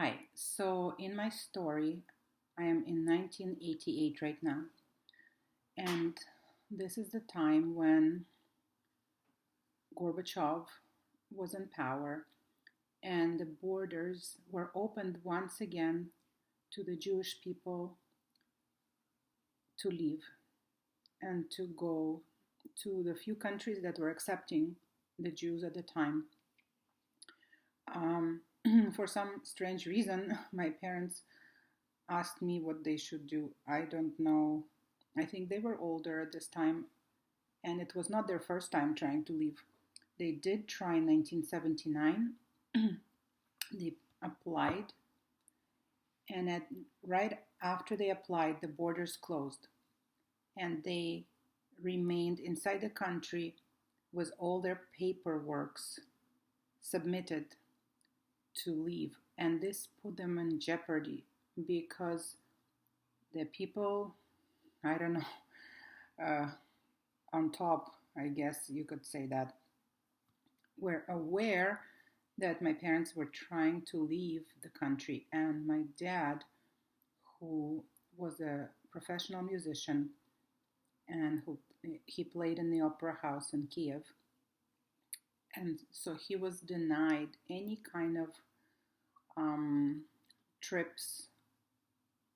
Hi. So, in my story, I am in 1988 right now, and this is the time when Gorbachev was in power and the borders were opened once again to the Jewish people to leave and to go to the few countries that were accepting the Jews at the time. Um, for some strange reason, my parents asked me what they should do. I don't know. I think they were older at this time, and it was not their first time trying to leave. They did try in 1979. They applied, and right after they applied, the borders closed, and they remained inside the country with all their paperworks submitted to leave. And this put them in jeopardy because the people, I don't know, uh, on top, I guess you could say that, were aware that my parents were trying to leave the country. And my dad, who was a professional musician and who he played in the opera house in Kiev, and so he was denied any kind of um, trips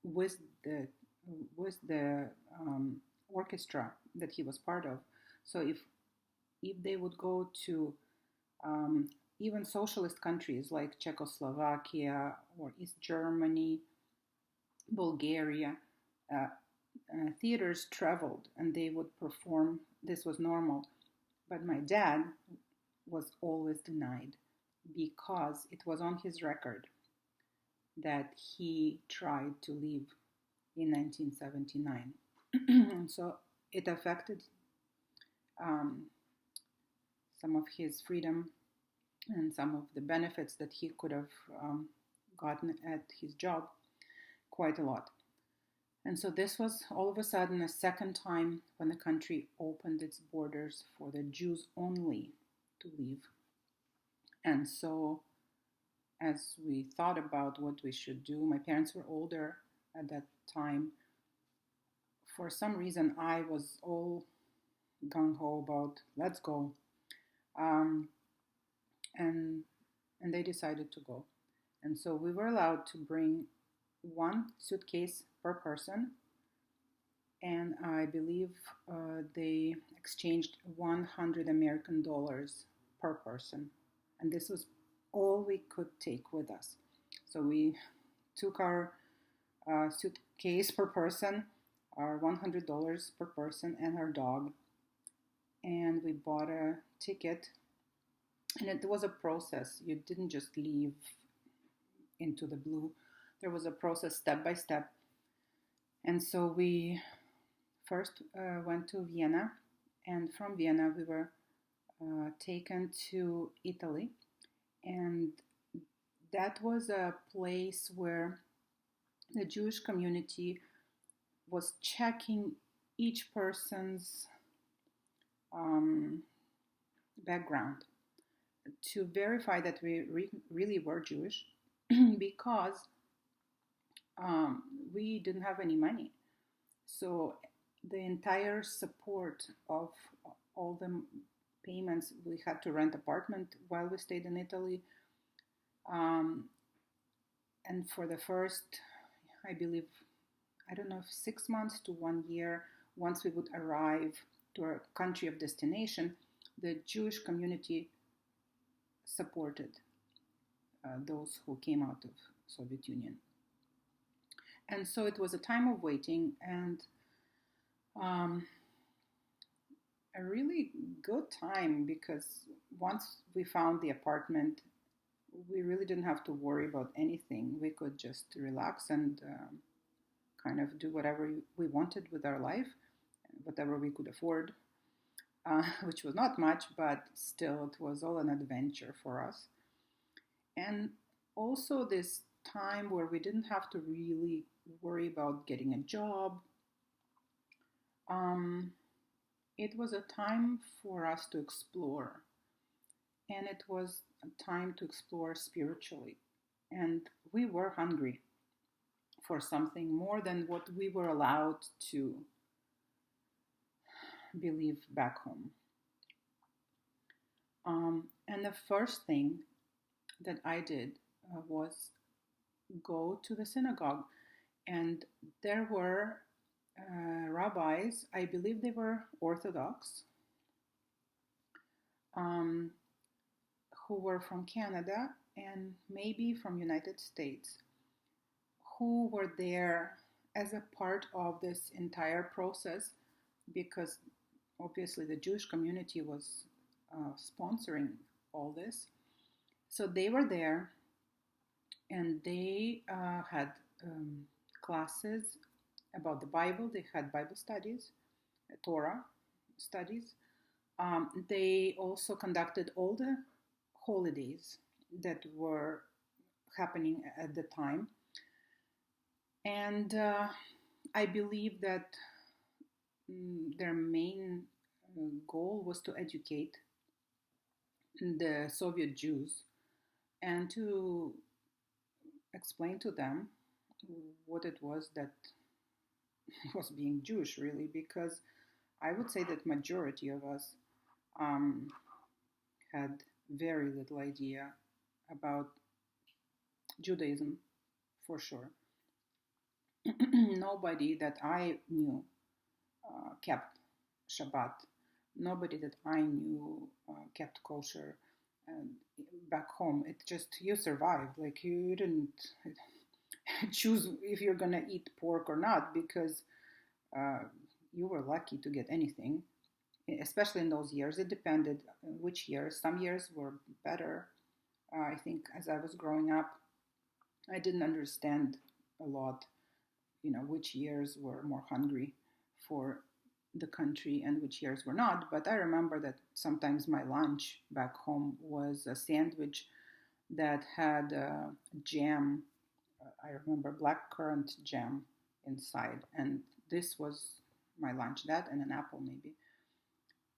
with the with the orchestra that he was part of. So if they would go to even socialist countries like Czechoslovakia or East Germany, Bulgaria, uh, theaters traveled and they would perform. This was normal. But my dad was always denied because it was on his record that he tried to leave in 1979. So it affected um, some of his freedom and some of the benefits that he could have gotten at his job quite a lot. And so this was all of a sudden a second time when the country opened its borders for the Jews only to leave. And so, as we thought about what we should do, my parents were older at that time. For some reason, I was all gung ho about let's go, um, and they decided to go. And so we were allowed to bring one suitcase per person, and I believe they exchanged 100 American dollars per person, and this was all we could take with us. So we took our suitcase per person, our $100 per person, and our dog, and we bought a ticket. And it was a process. You didn't just leave into the blue. There was a process step by step. And so we first went to Vienna, and from Vienna we were taken to Italy. And that was a place where the Jewish community was checking each person's um, background to verify that we really were Jewish because um, we didn't have any money. So the entire support of all the payments, we had to rent apartment while we stayed in Italy. Um, and for the first, I believe, I don't know, if 6 months to 1 year, once we would arrive to our country of destination, the Jewish community supported those who came out of Soviet Union. And so it was a time of waiting and um, a really good time because once we found the apartment, we really didn't have to worry about anything. We could just relax and kind of do whatever we wanted with our life, whatever we could afford, which was not much, but still it was all an adventure for us. And also this time where we didn't have to really worry about getting a job. Um, it was a time for us to explore, and it was a time to explore spiritually. And we were hungry for something more than what we were allowed to believe back home. And the first thing that I did was go to the synagogue. And there were rabbis, I believe they were Orthodox, um, who were from Canada and maybe from United States, who were there as a part of this entire process, because obviously the Jewish community was sponsoring all this. So they were there, and they had classes about the Bible. They had Bible studies, Torah studies. They also conducted all the holidays that were happening at the time. And I believe that their main goal was to educate the Soviet Jews and to explain to them what it was that was being Jewish, really, because I would say that majority of us um, had very little idea about Judaism, for sure. Nobody that I knew kept Shabbat. Nobody that I knew kept kosher. And back home, it just, you survived. Like, you didn't choose if you're gonna eat pork or not, because uh, you were lucky to get anything, especially in those years. It depended which years. Some years were better. I think as I was growing up, I didn't understand a lot, which years were more hungry for the country and which years were not. But I remember that sometimes my lunch back home was a sandwich that had jam. I remember blackcurrant jam inside, and this was my lunch. That and an apple maybe.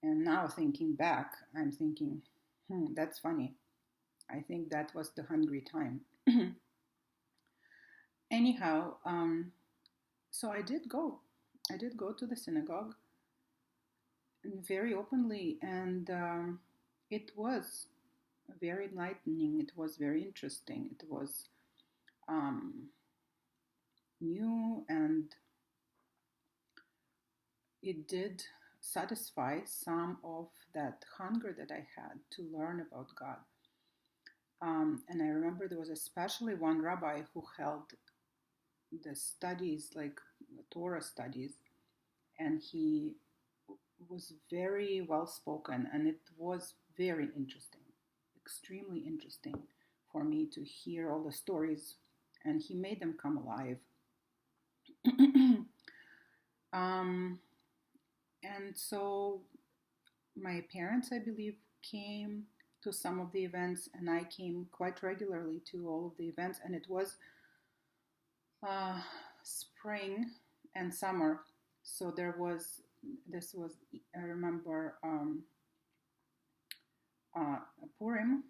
And now thinking back, I'm thinking, that's funny. I think that was the hungry time. Anyhow, so I did go. I did go to the synagogue very openly, and it was very enlightening. It was very interesting. It was um, new, and it did satisfy some of that hunger that I had to learn about God. And I remember there was especially one rabbi who held the studies, like Torah studies, and he was very well spoken, and it was very interesting, extremely interesting for me to hear all the stories, and he made them come alive. And so my parents, I believe, came to some of the events, and I came quite regularly to all of the events, and it was spring and summer. So I remember Purim,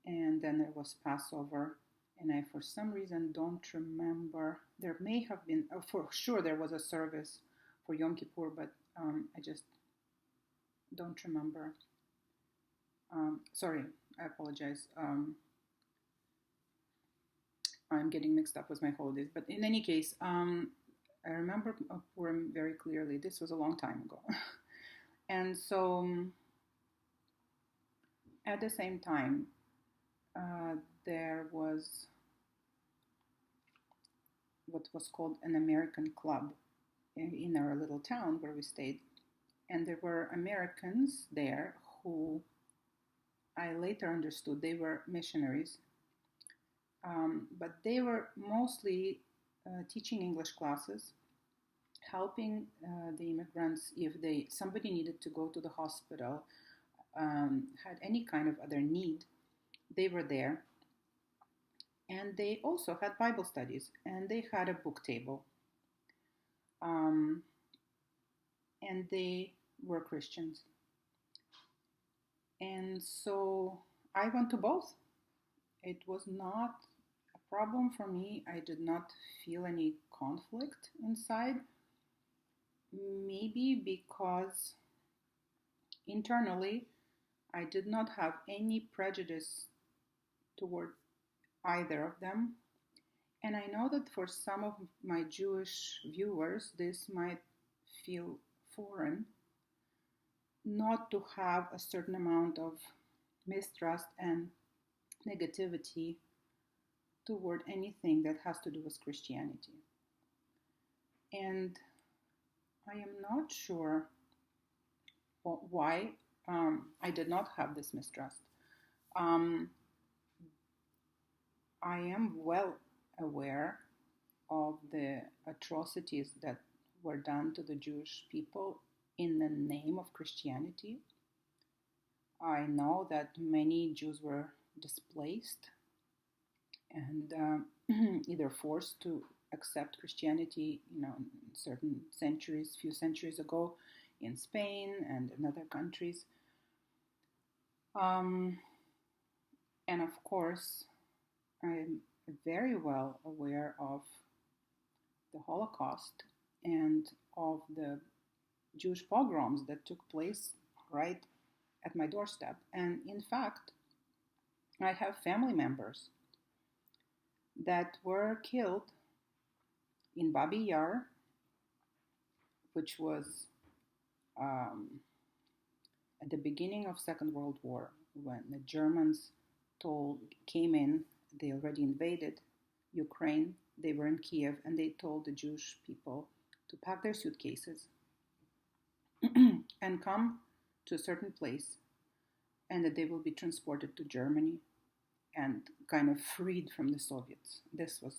and then there was Passover, and I, for some reason, don't remember. There may have been, for sure, there was a service for Yom Kippur, but I just don't remember. Sorry, I apologize. I'm getting mixed up with my holidays, but in any case, I remember Purim very clearly. This was a long time ago. And so at the same time, there was what was called an American club in our little town where we stayed. And there were Americans there who I later understood they were missionaries. But they were mostly teaching English classes, helping the immigrants if somebody needed to go to the hospital, had any kind of other need, they were there. And they also had Bible studies, and they had a book table. And they were Christians. And so I went to both. It was not problem for me, I did not feel any conflict inside. Maybe because internally I did not have any prejudice toward either of them. And I know that for some of my Jewish viewers, this might feel foreign, not to have a certain amount of mistrust and negativity toward anything that has to do with Christianity. And I am not sure why I did not have this mistrust. Um, I am well aware of the atrocities that were done to the Jewish people in the name of Christianity. I know that many Jews were displaced and either forced to accept Christianity, in certain centuries, few centuries ago, in Spain and in other countries. And of course, I'm very well aware of the Holocaust and of the Jewish pogroms that took place right at my doorstep. And in fact, I have family members that were killed in Babi Yar, which was at the beginning of Second World War, when the Germans came in. They already invaded Ukraine. They were in Kiev, and they told the Jewish people to pack their suitcases and come to a certain place, and that they will be transported to Germany and kind of freed from the Soviets. This was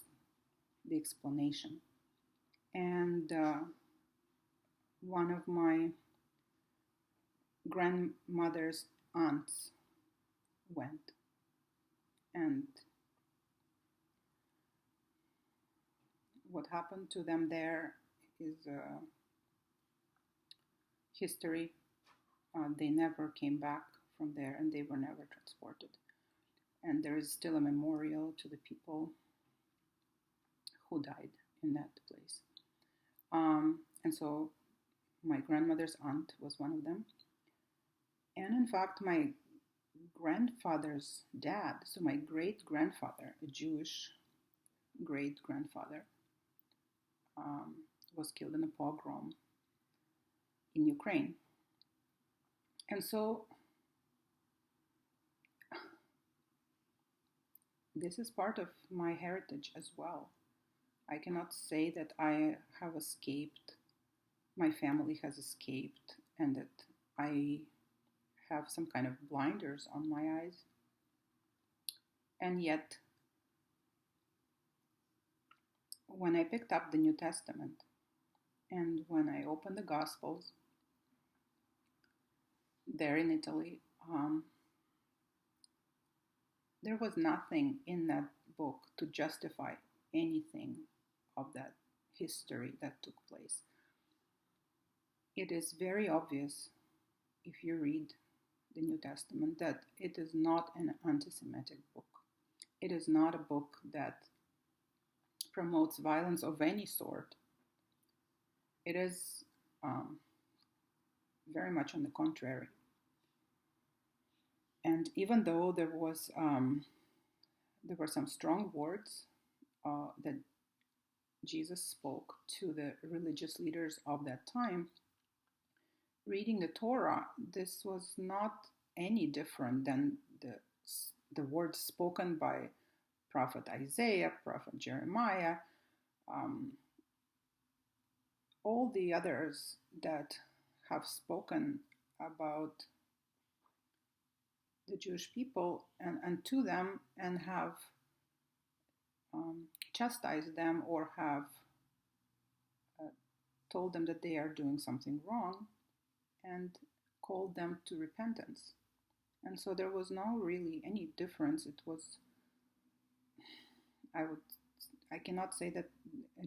the explanation. And one of my grandmother's aunts went, and what happened to them there is history. They never came back from there, and they were never transported. And there is still a memorial to the people who died in that place. And so my grandmother's aunt was one of them. And in fact, my grandfather's dad, so my great-grandfather, a Jewish great-grandfather, was killed in a pogrom in Ukraine. And so this is part of my heritage as well. I cannot say that I have escaped, my family has escaped, and that I have some kind of blinders on my eyes. And yet, when I picked up the New Testament and when I opened the Gospels there in Italy, there was nothing in that book to justify anything of that history that took place. It is very obvious, if you read the New Testament, that it is not an anti-Semitic book. It is not a book that promotes violence of any sort. It is very much on the contrary. And even though there were some strong words that Jesus spoke to the religious leaders of that time, reading the Torah, this was not any different than the words spoken by Prophet Isaiah, Prophet Jeremiah, all the others that have spoken about the Jewish people and to them, and have chastised them or have told them that they are doing something wrong and called them to repentance. And so there was no really any difference. It was, I cannot say that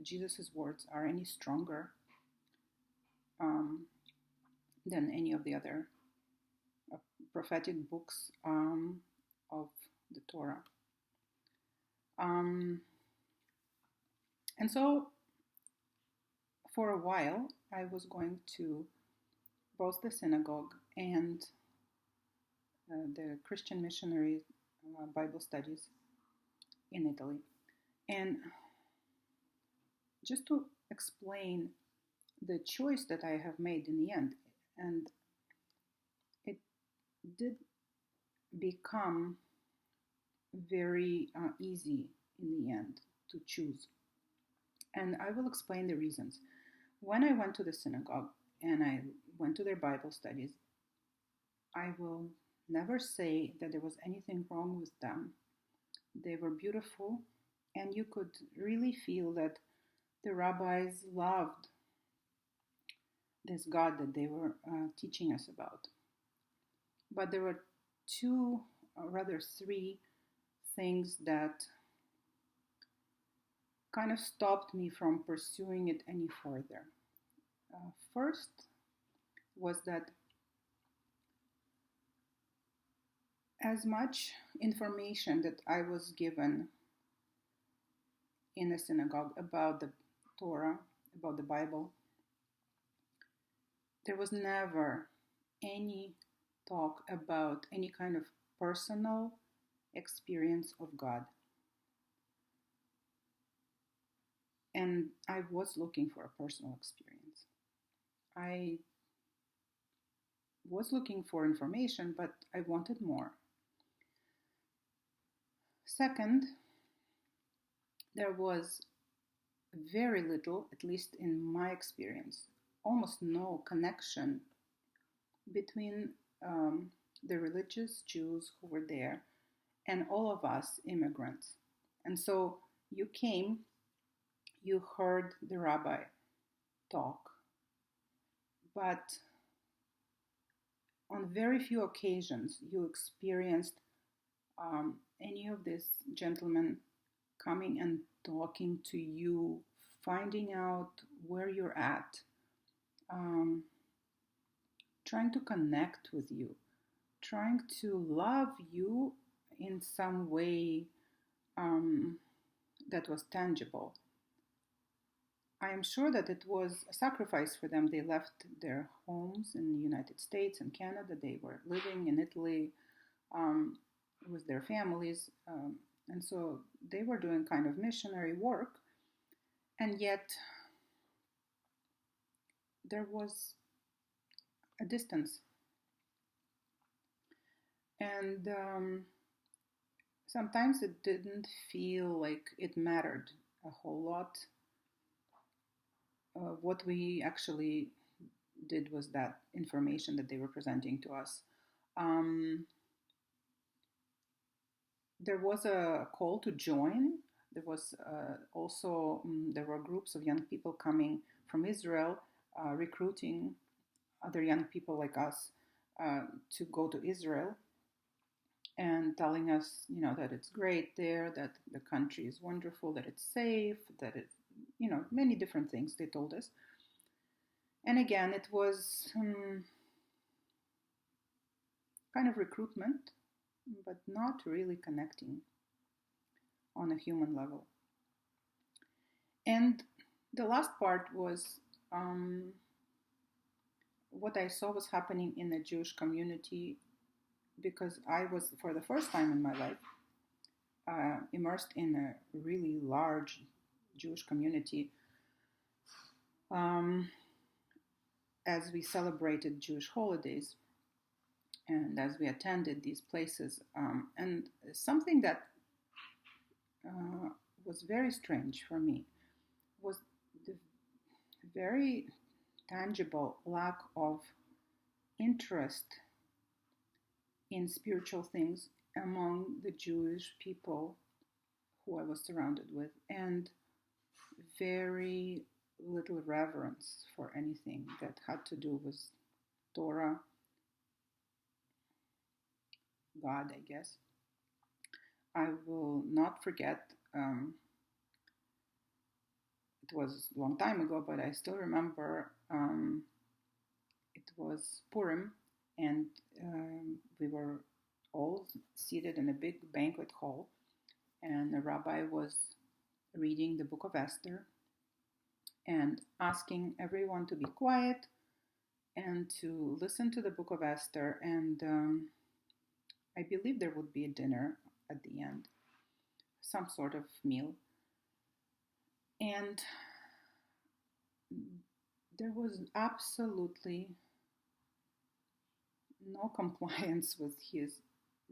Jesus' words are any stronger than any of the other prophetic books of the Torah. Um, and so for a while, I was going to both the synagogue and the Christian missionary Bible studies in Italy. And just to explain the choice that I have made in the end, and it did become very easy in the end to choose. And I will explain the reasons. When I went to the synagogue and I went to their Bible studies, I will never say that there was anything wrong with them. They were beautiful, and you could really feel that the rabbis loved this God that they were teaching us about. But there were two, or rather three, things that kind of stopped me from pursuing it any further. First was that as much information that I was given in the synagogue about the Torah, about the Bible, there was never any talk about any kind of personal experience of God. And I was looking for a personal experience. I was looking for information, but I wanted more. Second, there was very little, at least in my experience, almost no connection between the religious Jews who were there and all of us immigrants. And so you came, you heard the rabbi talk, but on very few occasions you experienced any of these gentlemen coming and talking to you, finding out where you're at, trying to connect with you, trying to love you in some way that was tangible. I am sure that it was a sacrifice for them. They left their homes in the United States and Canada. They were living in Italy with their families. And so they were doing kind of missionary work. And yet there was a distance. And sometimes it didn't feel like it mattered a whole lot. What we actually did was that information that they were presenting to us. There was a call to join. There was also, there were groups of young people coming from Israel, recruiting other young people like us to go to Israel and telling us, that it's great there, that the country is wonderful, that it's safe, that it, many different things they told us. And again, it was kind of recruitment, but not really connecting on a human level. And the last part was what I saw was happening in the Jewish community, because I was, for the first time in my life, immersed in a really large Jewish community as we celebrated Jewish holidays and as we attended these places. And something that was very strange for me was the very tangible lack of interest in spiritual things among the Jewish people who I was surrounded with, and very little reverence for anything that had to do with Torah, God, I guess. I will not forget, it was a long time ago, but I still remember it was Purim, and we were all seated in a big banquet hall, and the rabbi was reading the book of Esther and asking everyone to be quiet and to listen to the book of Esther. And I believe there would be a dinner at the end, some sort of meal. And there was absolutely no compliance with his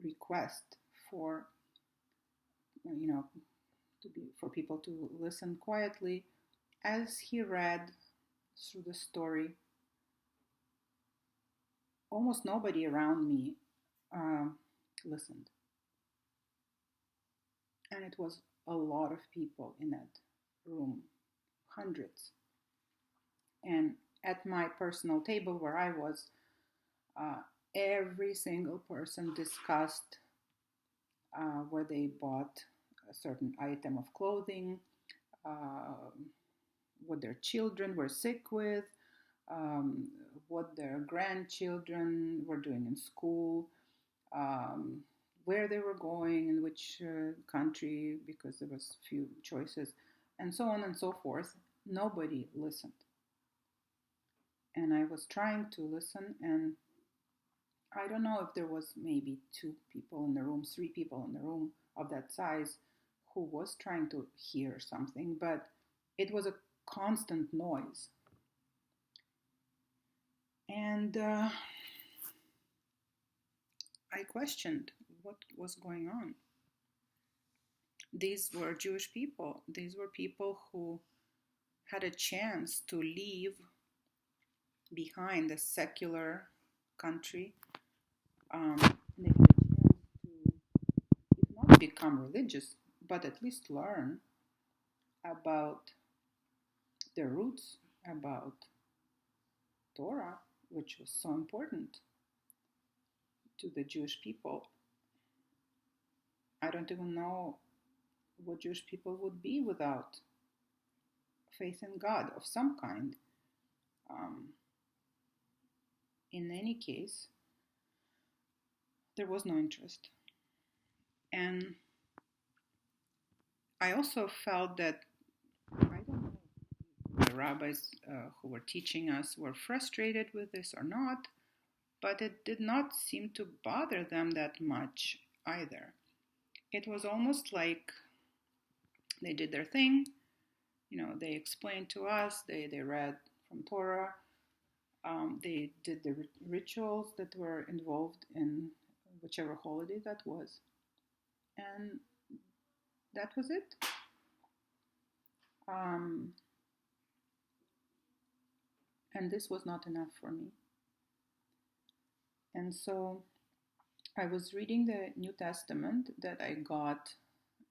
request for, for people to listen quietly as he read through the story. Almost nobody around me listened, and it was a lot of people in that room, hundreds. And at my personal table where I was, every single person discussed where they bought a certain item of clothing, what their children were sick with, what their grandchildren were doing in school, where they were going, in which country, because there was few choices, and so on and so forth. Nobody listened. And I was trying to listen, and I don't know if there was maybe 2 people in the room, 3 people in the room of that size who was trying to hear something, but it was a constant noise. And I questioned what was going on. These were Jewish people. These were people who had a chance to leave behind a secular country. They had a chance to, if not become religious, but at least learn about their roots, about Torah, which was so important to the Jewish people. I don't even know what Jewish people would be without faith in God of some kind. In any case, there was no interest. And I also felt that, I don't know if the rabbis who were teaching us were frustrated with this or not, but it did not seem to bother them that much either. It was almost like they did their thing, they explained to us, they read from Torah, they did the rituals that were involved in whichever holiday that was, and that was it. And this was not enough for me. And so I was reading the New Testament that I got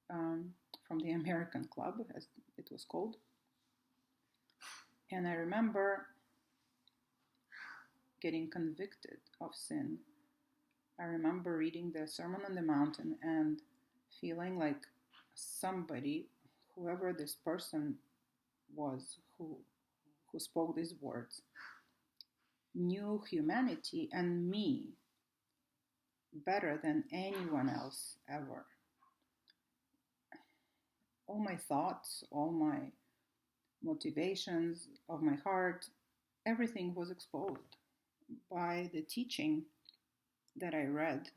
from the American Club, as it was called. And I remember getting convicted of sin. I remember reading the Sermon on the Mountain and feeling like somebody, whoever this person was who spoke these words, knew humanity and me better than anyone else ever. All my thoughts, all my motivations of my heart, everything was exposed by the teaching that I read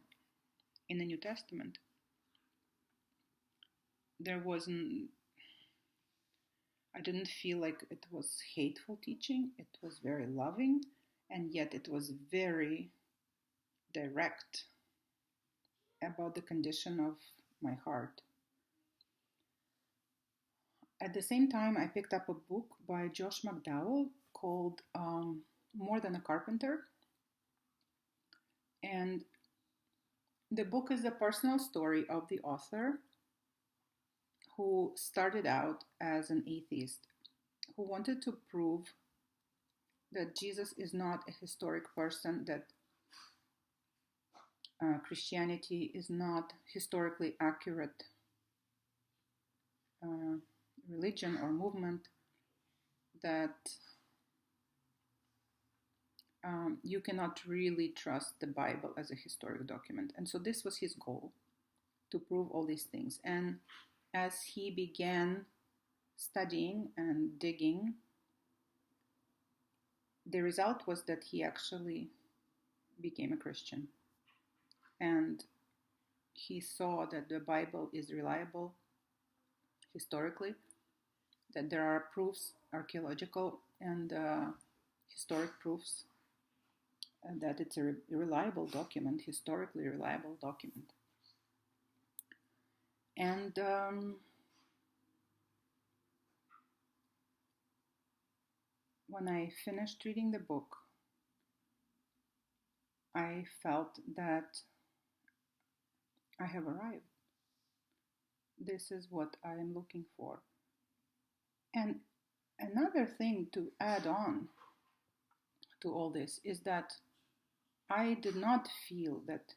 in the New Testament. I didn't feel like it was hateful teaching. It was very loving, and yet it was very direct about the condition of my heart. At the same time, I picked up a book by Josh McDowell called More Than a Carpenter. And the book is the personal story of the author, who started out as an atheist, who wanted to prove that Jesus is not a historic person, that Christianity is not historically accurate religion or movement, that you cannot really trust the Bible as a historic document. And so this was his goal. to prove all these things. And as he began studying and digging, the result was that he actually became a Christian. And he saw that the Bible is reliable historically, that there are proofs, archaeological and historic proofs, that it's a reliable document, historically reliable document. And when I finished reading the book, I felt that I have arrived. This is what I am looking for. And another thing to add on to all this is that I did not feel that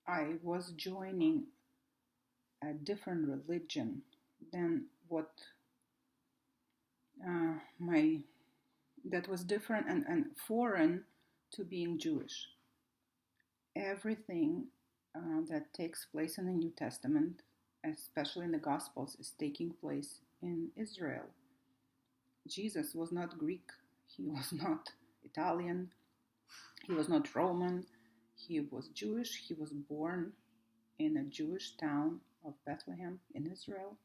I was joining a different religion than what that was different and foreign to being Jewish. Everything that takes place in the New Testament, especially in the Gospels, is taking place in Israel. Jesus was not Greek, he was not Italian, he was not Roman, he was Jewish. He was born in a Jewish town of Bethlehem in Israel.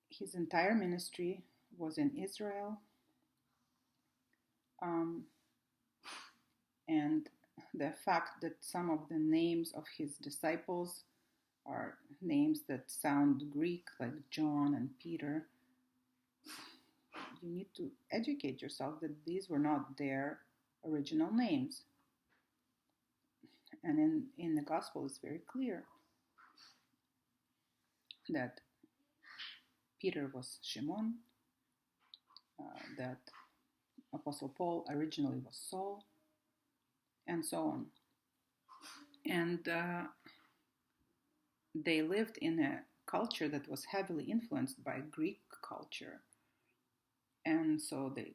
His entire ministry was in Israel. And the fact that some of the names of his disciples are names that sound Greek, like John and Peter, you need to educate yourself that these were not their original names. And in the gospel, it's very clear that Peter was Shimon, that Apostle Paul originally was Saul, and so on. And they lived in a culture that was heavily influenced by Greek culture. And so the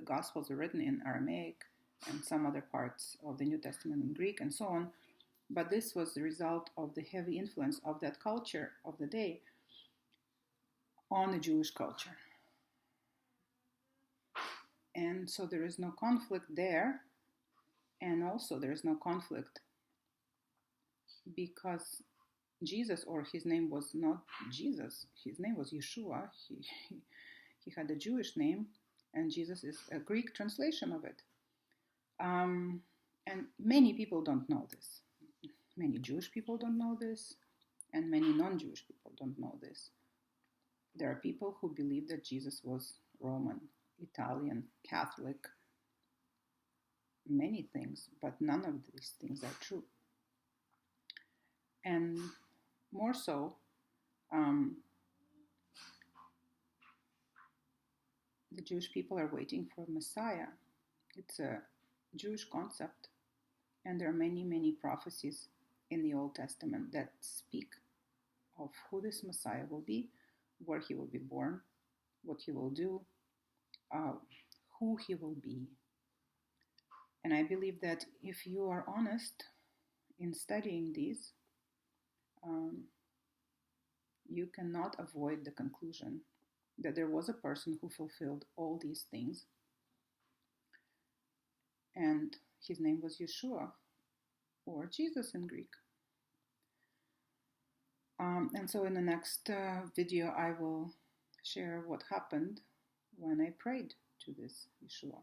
Gospels are written in Aramaic and some other parts of the New Testament in Greek and so on. But this was the result of the heavy influence of that culture of the day on the Jewish culture. And so there is no conflict there. And also there is no conflict because Jesus, or his name was not Jesus, his name was Yeshua. He had a Jewish name, and Jesus is a Greek translation of it. And many people don't know this. Many Jewish people don't know this, and many non-Jewish people don't know this. There are people who believe that Jesus was Roman, Italian, Catholic, many things, but none of these things are true. And more so, the Jewish people are waiting for Messiah. It's a Jewish concept, and there are many, many prophecies in the Old Testament that speak of who this Messiah will be, where he will be born, what he will do, who he will be. And I believe that if you are honest in studying these, you cannot avoid the conclusion that there was a person who fulfilled all these things, and his name was Yeshua, or Jesus in Greek. And so in the next video, I will share what happened when I prayed to this Yeshua.